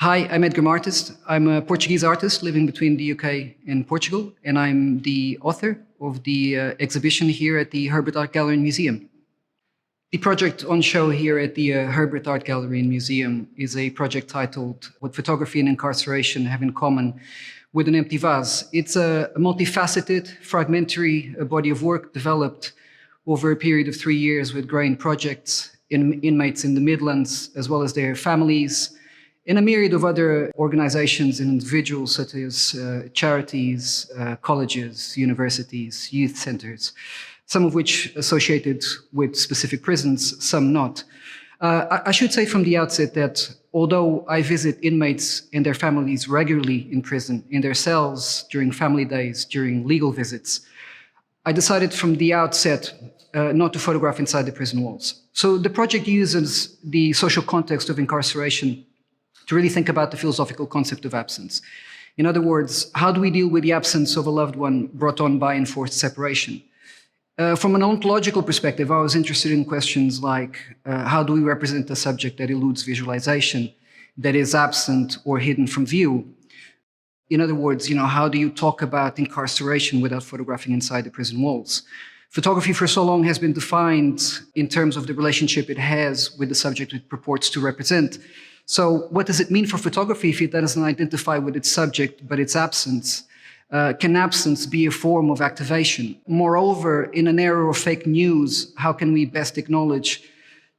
Hi, I'm Edgar Martins. I'm a Portuguese artist living between the UK and Portugal, and I'm the author of the exhibition here at the Herbert Art Gallery and Museum. The project on show here at the Herbert Art Gallery and Museum is a project titled What Photography and Incarceration Have in Common with an Empty Vase. It's a multifaceted, fragmentary body of work developed over a period of 3 years with growing projects, inmates in the Midlands, as well as their families, and a myriad of other organizations and individuals such as charities, colleges, universities, youth centers, some of which associated with specific prisons, some not. I should say from the outset that although I visit inmates and their families regularly in prison, in their cells, during family days, during legal visits, I decided from the outset not to photograph inside the prison walls. So the project uses the social context of incarceration to really think about the philosophical concept of absence. In other words, how do we deal with the absence of a loved one brought on by enforced separation? From an ontological perspective, I was interested in questions like how do we represent a subject that eludes visualization, that is absent or hidden from view? In other words, how do you talk about incarceration without photographing inside the prison walls? Photography for so long has been defined in terms of the relationship it has with the subject it purports to represent. So what does it mean for photography if it doesn't identify with its subject but its absence? Can absence be a form of activation? Moreover, in an era of fake news, how can we best acknowledge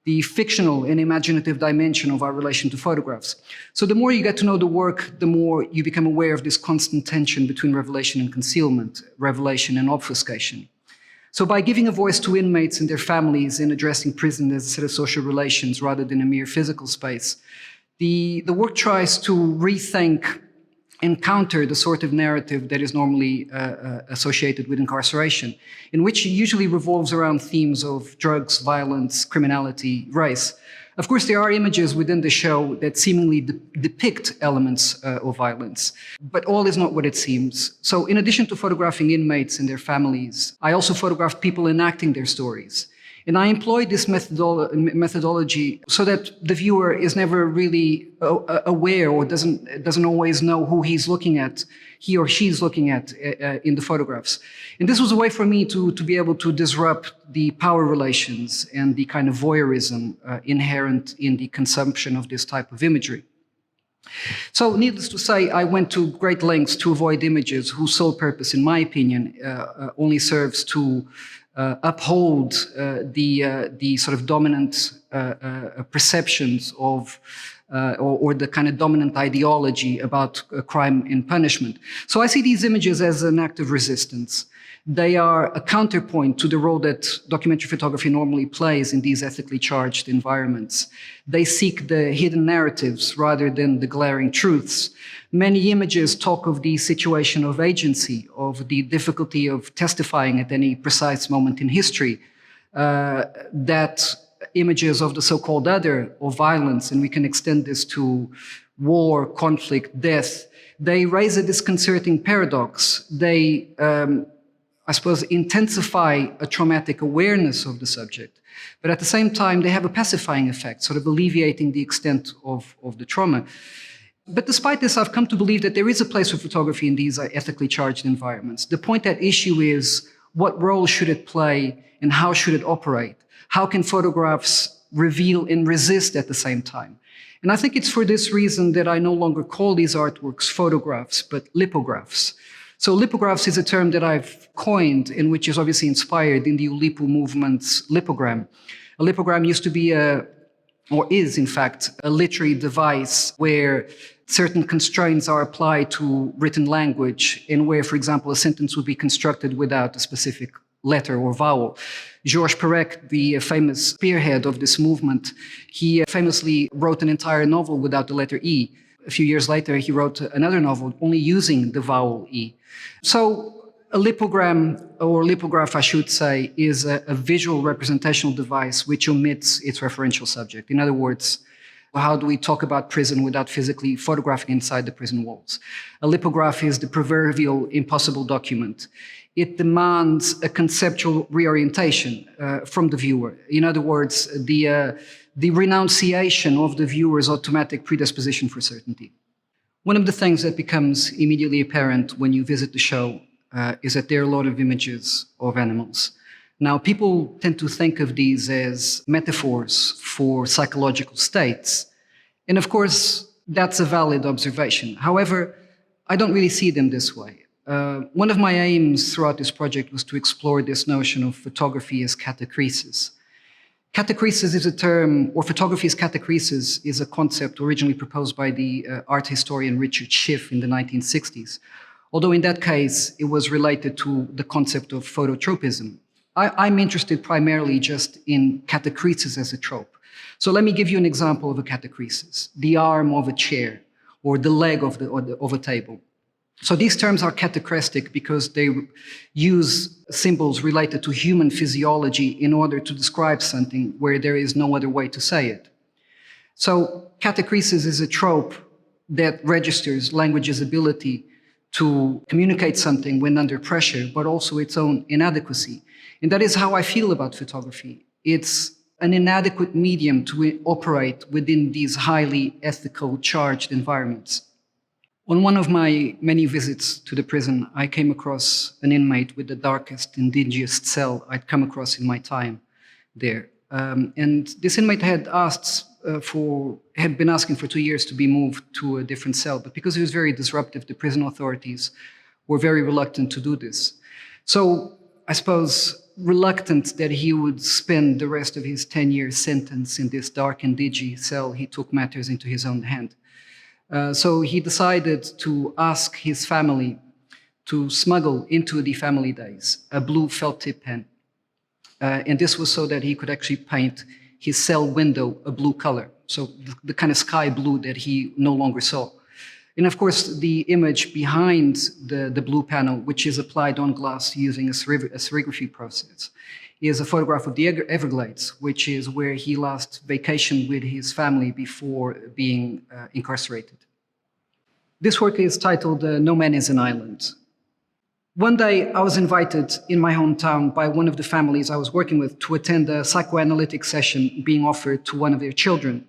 the fictional and imaginative dimension of our relation to photographs? So the more you get to know the work, the more you become aware of this constant tension between revelation and concealment, revelation and obfuscation. So by giving a voice to inmates and their families in addressing prison as a set of social relations rather than a mere physical space, the work tries to rethink and counter the sort of narrative that is normally associated with incarceration, in which it usually revolves around themes of drugs, violence, criminality, race. Of course, there are images within the show that seemingly depict elements of violence, but all is not what it seems. So in addition to photographing inmates and their families, I also photographed people enacting their stories. And I employed this methodology so that the viewer is never really aware or doesn't always know who he or she's looking at in the photographs. And this was a way for me to be able to disrupt the power relations and the kind of voyeurism inherent in the consumption of this type of imagery. So needless to say, I went to great lengths to avoid images whose sole purpose, in my opinion, only serves to uphold the sort of dominant perceptions of or the kind of dominant ideology about crime and punishment. So I see these images as an act of resistance. They are a counterpoint to the role that documentary photography normally plays in these ethically charged environments. They seek the hidden narratives rather than the glaring truths. Many images talk of the situation of agency, of the difficulty of testifying at any precise moment in history, that images of the so-called other, or violence, and we can extend this to war, conflict, death, they raise a disconcerting paradox. They, I suppose, intensify a traumatic awareness of the subject, but at the same time, they have a pacifying effect, sort of alleviating the extent of the trauma. But despite this, I've come to believe that there is a place for photography in these ethically charged environments. The point at issue is, what role should it play and how should it operate? How can photographs reveal and resist at the same time? And I think it's for this reason that I no longer call these artworks photographs, but lithographs. So lithographs is a term that I've coined and which is obviously inspired in the Oulipo movement's lithogram. A lithogram used to be or is in fact, a literary device where certain constraints are applied to written language and where, for example, a sentence would be constructed without a specific letter or vowel. Georges Perec, the famous spearhead of this movement, he famously wrote an entire novel without the letter E. A few years later, he wrote another novel only using the vowel E. So a lithogram, or lithograph, I should say, is a visual representational device which omits its referential subject. In other words, how do we talk about prison without physically photographing inside the prison walls? A lithograph is the proverbial impossible document. It demands a conceptual reorientation from the viewer. In other words, the the renunciation of the viewer's automatic predisposition for certainty. One of the things that becomes immediately apparent when you visit the show is that there are a lot of images of animals. Now, people tend to think of these as metaphors for psychological states. And of course, that's a valid observation. However, I don't really see them this way. One of my aims throughout this project was to explore this notion of photography as catachresis. Catachresis is a term, or photography as catachresis is a concept originally proposed by the art historian Richard Schiff in the 1960s. Although in that case, it was related to the concept of phototropism. I'm interested primarily just in catachresis as a trope. So let me give you an example of a catachresis: the arm of a chair, or the leg of a table. So these terms are catachrestic because they use symbols related to human physiology in order to describe something where there is no other way to say it. So catachresis is a trope that registers language's ability to communicate something when under pressure, but also its own inadequacy. And that is how I feel about photography. It's an inadequate medium to operate within these highly ethical, charged environments. On one of my many visits to the prison, I came across an inmate with the darkest and dingiest cell I'd come across in my time there. And this inmate had been asking for 2 years to be moved to a different cell, but because he was very disruptive, the prison authorities were very reluctant to do this. So I suppose reluctant that he would spend the rest of his 10-year sentence in this dark and dingy cell, he took matters into his own hand. So he decided to ask his family to smuggle into the family days a blue felt tip pen. And this was so that he could actually paint his cell window a blue color, so the kind of sky blue that he no longer saw. And of course, the image behind the blue panel, which is applied on glass using a serigraphy process, is a photograph of the Everglades, which is where he last vacationed with his family before being incarcerated. This work is titled No Man is an Island. One day, I was invited in my hometown by one of the families I was working with to attend a psychoanalytic session being offered to one of their children.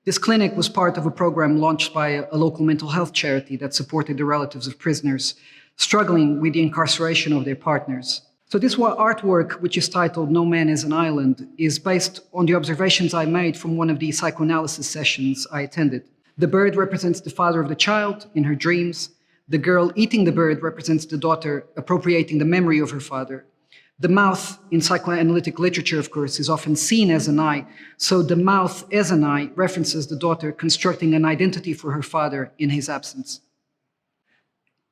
This clinic was part of a program launched by a local mental health charity that supported the relatives of prisoners struggling with the incarceration of their partners. So this artwork, which is titled No Man is an Island, is based on the observations I made from one of the psychoanalysis sessions I attended. The bird represents the father of the child in her dreams. The girl eating the bird represents the daughter appropriating the memory of her father. The mouth in psychoanalytic literature, of course, is often seen as an eye. So the mouth as an eye references the daughter constructing an identity for her father in his absence.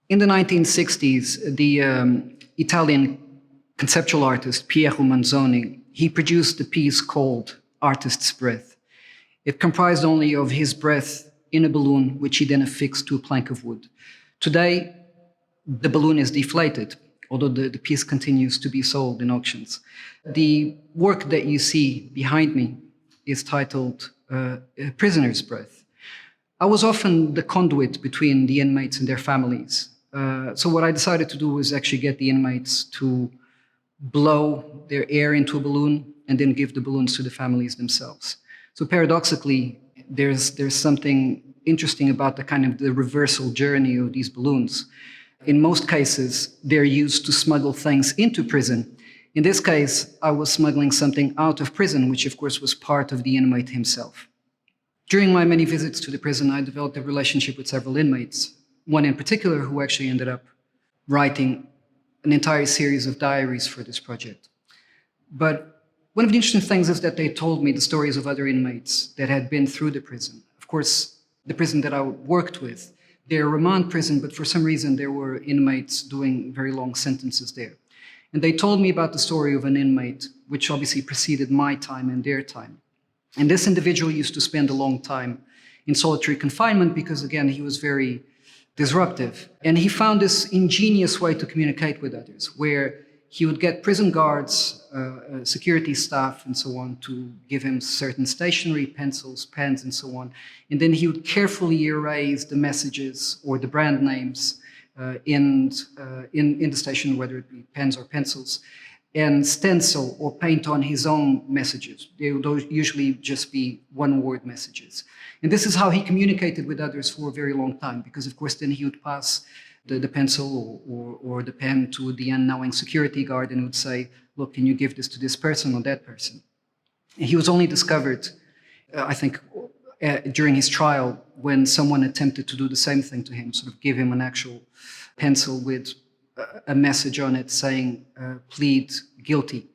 In the 1960s, the Italian conceptual artist Piero Manzoni, he produced a piece called Artist's Breath. It comprised only of his breath in a balloon, which he then affixed to a plank of wood. Today, the balloon is deflated, although the piece continues to be sold in auctions. The work that you see behind me is titled Prisoner's Breath. I was often the conduit between the inmates and their families. So what I decided to do was actually get the inmates to blow their air into a balloon and then give the balloons to the families themselves. So paradoxically, there's something interesting about the reversal journey of these balloons. In most cases, they're used to smuggle things into prison. In this case, I was smuggling something out of prison, which of course was part of the inmate himself. During my many visits to the prison, I developed a relationship with several inmates, one in particular who actually ended up writing an entire series of diaries for this project. But one of the interesting things is that they told me the stories of other inmates that had been through the prison. Of course, the prison that I worked with, they're a remand prison, but for some reason there were inmates doing very long sentences there. And they told me about the story of an inmate, which obviously preceded my time and their time. And this individual used to spend a long time in solitary confinement because, again, he was very disruptive. And he found this ingenious way to communicate with others, where he would get prison guards, security staff, and so on, to give him certain stationery, pencils, pens, and so on. And then he would carefully erase the messages or the brand names in the station, whether it be pens or pencils. and stencil or paint on his own messages. Those usually just be one-word messages. And this is how he communicated with others for a very long time, because of course then he would pass the pencil or the pen to the unknowing security guard and would say, look, can you give this to this person or that person? And he was only discovered, I think, during his trial when someone attempted to do the same thing to him, sort of give him an actual pencil with a message on it saying, plead guilty.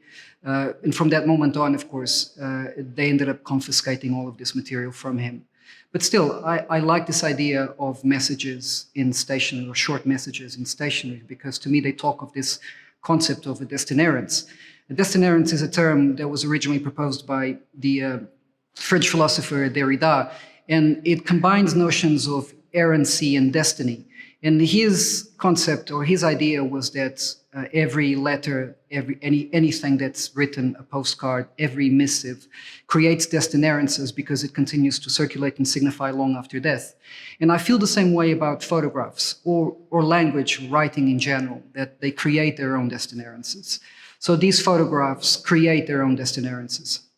And from that moment on, of course, they ended up confiscating all of this material from him. But still, I like this idea of messages in stationery, or short messages in stationery, because to me they talk of this concept of a destinarience. A destinarience is a term that was originally proposed by the French philosopher Derrida, and it combines notions of errancy and destiny. And his concept or his idea was that every letter, anything that's written, a postcard, every missive, creates destinariences because it continues to circulate and signify long after death. And I feel the same way about photographs or language, writing in general, that they create their own destinariences. So these photographs create their own destinariences.